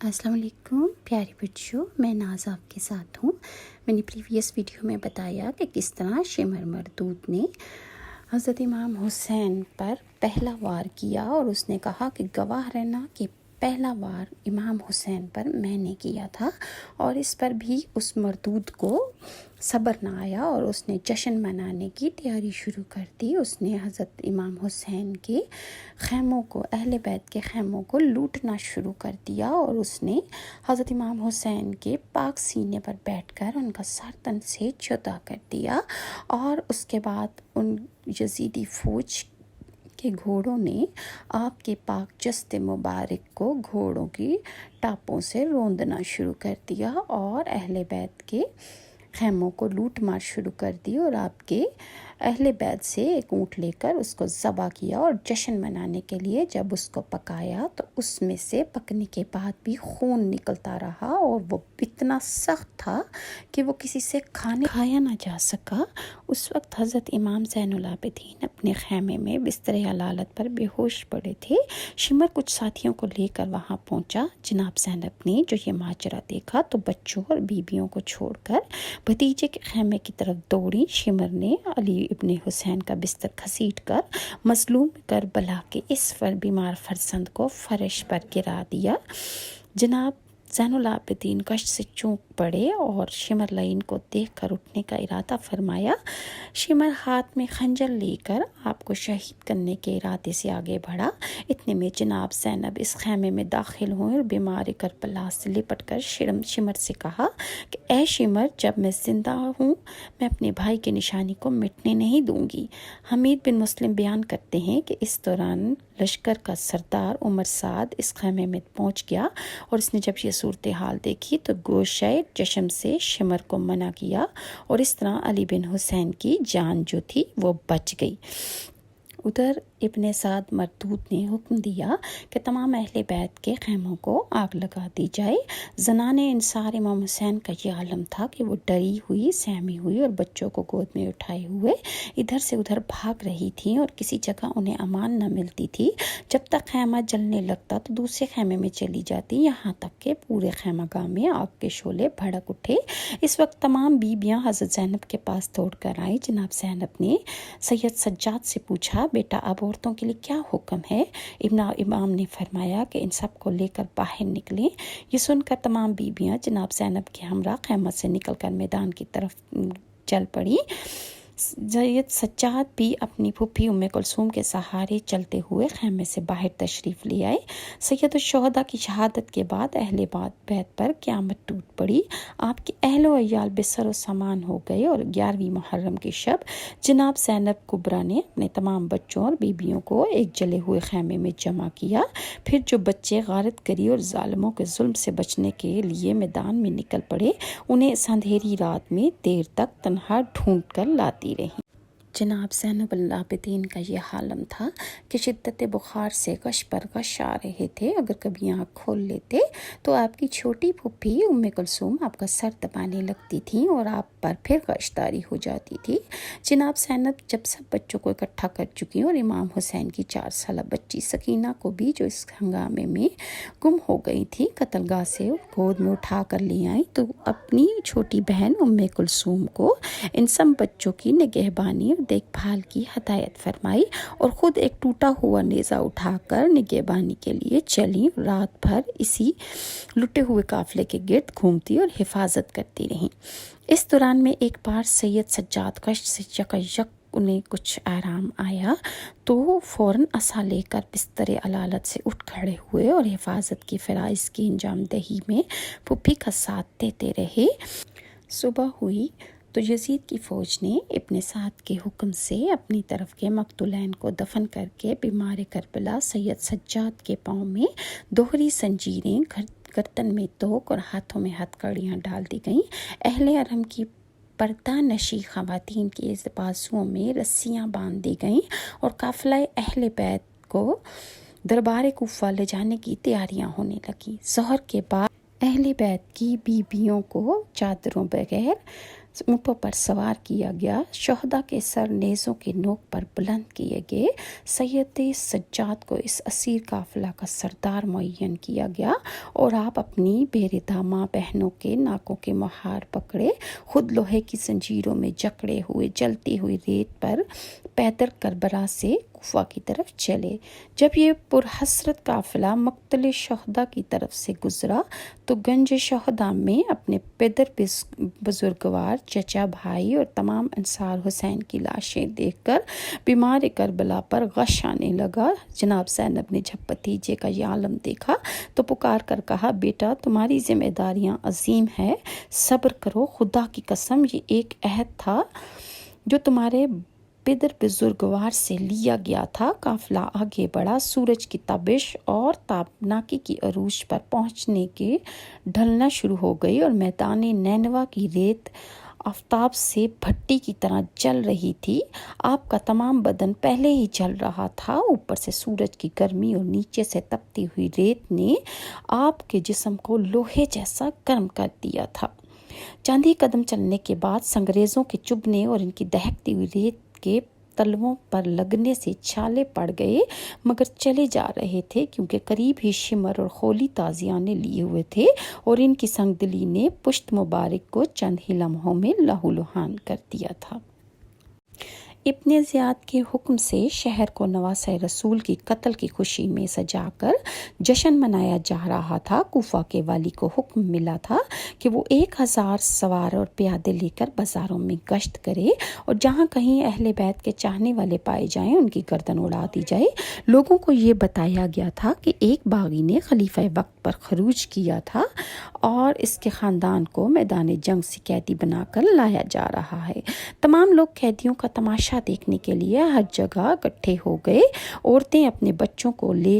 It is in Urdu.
السلام علیکم پیاری بچوں، میں ناز آپ کے ساتھ ہوں۔ میں نے پریویس ویڈیو میں بتایا کہ کس طرح شمر مردود نے حضرت امام حسین پر پہلا وار کیا، اور اس نے کہا کہ گواہ رہنا کہ پہلا وار امام حسین پر میں نے کیا تھا، اور اس پر بھی اس مردود کو صبر نہ آیا اور اس نے جشن منانے کی تیاری شروع کر دی۔ اس نے حضرت امام حسین کے خیموں کو، اہل بیت کے خیموں کو لوٹنا شروع کر دیا، اور اس نے حضرت امام حسین کے پاک سینے پر بیٹھ کر ان کا سر تن سے جدا کر دیا، اور اس کے بعد ان یزیدی فوج کے گھوڑوں نے آپ کے پاک جسد مبارک کو گھوڑوں کی ٹاپوں سے روندنا شروع کر دیا، اور اہل بیت کے خیموں کو لوٹ مار شروع کر دی، اور آپ کے اہل بیت سے ایک اونٹ لے کر اس کو ذبح کیا، اور جشن منانے کے لیے جب اس کو پکایا تو اس میں سے پکنے کے بعد بھی خون نکلتا رہا، اور وہ اتنا سخت تھا کہ وہ کسی سے کھایا نہ جا سکا۔ اس وقت حضرت امام زین العابدین اپنے خیمے میں بستر علالت پر بے ہوش پڑے تھے۔ شمر کچھ ساتھیوں کو لے کر وہاں پہنچا۔ جناب زینب نے جو یہ ماجرا دیکھا تو بچوں اور بیویوں کو چھوڑ کر بھتیجے کے خیمے کی طرف دوڑی۔ شمر نے علی ابن حسین کا بستر گھسیٹ کر مظلوم کربلا کے اس بیمار فرزند کو فرش پر گرا دیا۔ جناب زین العابدین کشت سے چونک پڑے اور شمر لعین کو دیکھ کر اٹھنے کا ارادہ فرمایا۔ شمر ہاتھ میں خنجر لے کر آپ کو شہید کرنے کے ارادے سے آگے بڑھا۔ اتنے میں جناب زینب اس خیمے میں داخل ہوئے اور بیمار کربلا سے لپٹ کر شمر سے کہا کہ اے شمر، جب میں زندہ ہوں میں اپنے بھائی کی نشانی کو مٹنے نہیں دوں گی۔ حمید بن مسلم بیان کرتے ہیں کہ اس دوران لشکر کا سردار عمر سعد اس خیمے میں پہنچ گیا، اور اس نے جب یہ صورتحال دیکھی تو گوشہ جشم سے شمر کو منع کیا، اور اس طرح علی بن حسین کی جان جو تھی وہ بچ گئی۔ ادھر ابن سعد مردود نے حکم دیا کہ تمام اہل بیت کے خیموں کو آگ لگا دی جائے۔ زنان انصار امام حسین کا یہ عالم تھا کہ وہ ڈری ہوئی، سہمی ہوئی اور بچوں کو گود میں اٹھائے ہوئے ادھر سے ادھر بھاگ رہی تھیں، اور کسی جگہ انہیں امان نہ ملتی تھی۔ جب تک خیمہ جلنے لگتا تو دوسرے خیمے میں چلی جاتی، یہاں تک کہ پورے خیمہ گاہ میں آگ کے شعلے بھڑک اٹھے۔ اس وقت تمام بیبیاں حضرت زینب کے پاس دوڑ کر آئیں۔ جناب زینب نے سید سجاد سے پوچھا، بیٹا اب عورتوں کے لیے کیا حکم ہے؟ امام نے فرمایا کہ ان سب کو لے کر باہر نکلیں۔ یہ سن کر تمام بیبیاں جناب زینب کے ہمراہ خیمہ سے نکل کر میدان کی طرف چل پڑی۔ سید سجاد بھی اپنی پھوپھی ام کلثوم کے سہارے چلتے ہوئے خیمے سے باہر تشریف لے آئے۔ سید الشہداء کی شہادت کے بعد اہل بیت پر قیامت ٹوٹ پڑی۔ آپ کے اہل و عیال بسر و سامان ہو گئے، اور 11ویں محرم کی شب جناب زینب کبریٰ نے اپنے تمام بچوں اور بیبیوں کو ایک جلے ہوئے خیمے میں جمع کیا۔ پھر جو بچے غارت گری اور ظالموں کے ظلم سے بچنے کے لیے میدان میں نکل پڑے، انہیں اس اندھیری رات میں دیر تک تنہا ڈھونڈ کر لاتی رہی۔ جناب زینب العابدین کا یہ حالم تھا کہ شدت بخار سے غش پر غش آ رہے تھے۔ اگر کبھی آنکھ کھول لیتے تو آپ کی چھوٹی پھوپھی ام کلثوم آپ کا سر دبانے لگتی تھیں اور آپ پر پھر غش طاری ہو جاتی تھی۔ جناب زینب جب سب بچوں کو اکٹھا کر چکی اور امام حسین کی 4 سالہ بچی سکینہ کو بھی جو اس ہنگامے میں گم ہو گئی تھی قتل گاہ سے گود میں اٹھا کر لے آئیں، تو اپنی چھوٹی بہن ام کلثوم کو ان سب بچوں کی نگہبانی اور دیکھ بھال کی ہدایت فرمائی، اور خود ایک ٹوٹا ہوا نیزہ اٹھا کر نگہبانی کے لیے چلی۔ رات بھر اسی لٹے ہوئے قافلے کے گرد گھومتی اور حفاظت کرتی رہیں۔ اس دوران میں ایک بار سید سجاد کشت سے یک انہیں کچھ آرام آیا تو فوراً عصا لے کر بستر علالت سے اٹھ کھڑے ہوئے اور حفاظت کی فرائض کی انجام دہی میں پھوپھی کا ساتھ دیتے رہے۔ صبح ہوئی تو یزید کی فوج نے ابن سعد کے حکم سے اپنی طرف کے مقتولین کو دفن کر کے بیمار کربلا سید سجاد کے پاؤں میں دوہری زنجیریں، گردن میں توق اور ہاتھوں میں ہتھ کڑیاں ڈال دی گئیں۔ اہل حرم کی پردہ نشی خواتین کے بازوؤں میں رسیاں باندھ دی گئیں، اور قافلہ اہل بیت کو دربار کوفہ لے جانے کی تیاریاں ہونے لگیں۔ ظہر کے بعد اہل بیت کی بیویوں کو چادروں بغیر اونٹوں پر سوار کیا گیا، شہداء کے سر نیزوں کے نوک پر بلند کیے گئے، سید سجاد کو اس اسیر قافلہ کا سردار معین کیا گیا اور آپ اپنی بے ردا ماں بہنوں کے ناکوں کے مہار پکڑے خود لوہے کی زنجیروں میں جکڑے ہوئے جلتی ہوئی ریت پر پیدل کربلا سے کوفہ کی طرف چلے۔ جب یہ پرحسرت قافلہ مقتل شہداء کی طرف سے گزرا تو گنج شہداء میں اپنے پدر بزرگوار، چچا، بھائی اور تمام انصار حسین کی لاشیں دیکھ کر بیمار کربلا پر غش آنے لگا۔ جناب زینب نے جب بھتیجے کا یہ عالم دیکھا تو پکار کر کہا، بیٹا تمہاری ذمہ داریاں عظیم ہیں، صبر کرو، خدا کی قسم یہ ایک عہد تھا جو تمہارے پدر بزرگوار سے لیا گیا تھا۔ قافلہ آگے بڑھا، سورج کی تابش اور تابناکی کی عروج پر پہنچنے کے ڈھلنا شروع ہو گئی اور میدان نینوا کی ریت آفتاب سے بھٹی کی طرح جل رہی تھی۔ آپ کا تمام بدن پہلے ہی جل رہا تھا، اوپر سے سورج کی گرمی اور نیچے سے تپتی ہوئی ریت نے آپ کے جسم کو لوہے جیسا گرم کر دیا تھا۔ چند ہی قدم چلنے کے بعد سنگریزوں کے چبھنے اور ان کی دہکتی ہوئی ریت کے تلووں پر لگنے سے چھالے پڑ گئے، مگر چلے جا رہے تھے کیونکہ قریب ہی شمر اور خولی تازیانے لیے ہوئے تھے اور ان کی سنگ دلی نے پشت مبارک کو چند ہی لمحوں میں لہو لہان کر دیا تھا۔ ابن زیاد کے حکم سے شہر کو نواسہ رسول کی قتل کی خوشی میں سجا کر جشن منایا جا رہا تھا۔ کوفہ کے والی کو حکم ملا تھا کہ وہ 1000 سوار اور پیادے لے کر بازاروں میں گشت کرے اور جہاں کہیں اہل بیت کے چاہنے والے پائے جائیں ان کی گردن اڑا دی جائے۔ لوگوں کو یہ بتایا گیا تھا کہ ایک باغی نے خلیفہ وقت پر خروج کیا تھا اور اس کے خاندان کو میدان جنگ سے قیدی بنا کر لایا جا رہا ہے۔ تمام لوگ قیدیوں کا تماشا دیکھنے کے لیے ہر جگہ اکٹھے ہو گئے۔ عورتیں اپنے بچوں کو لے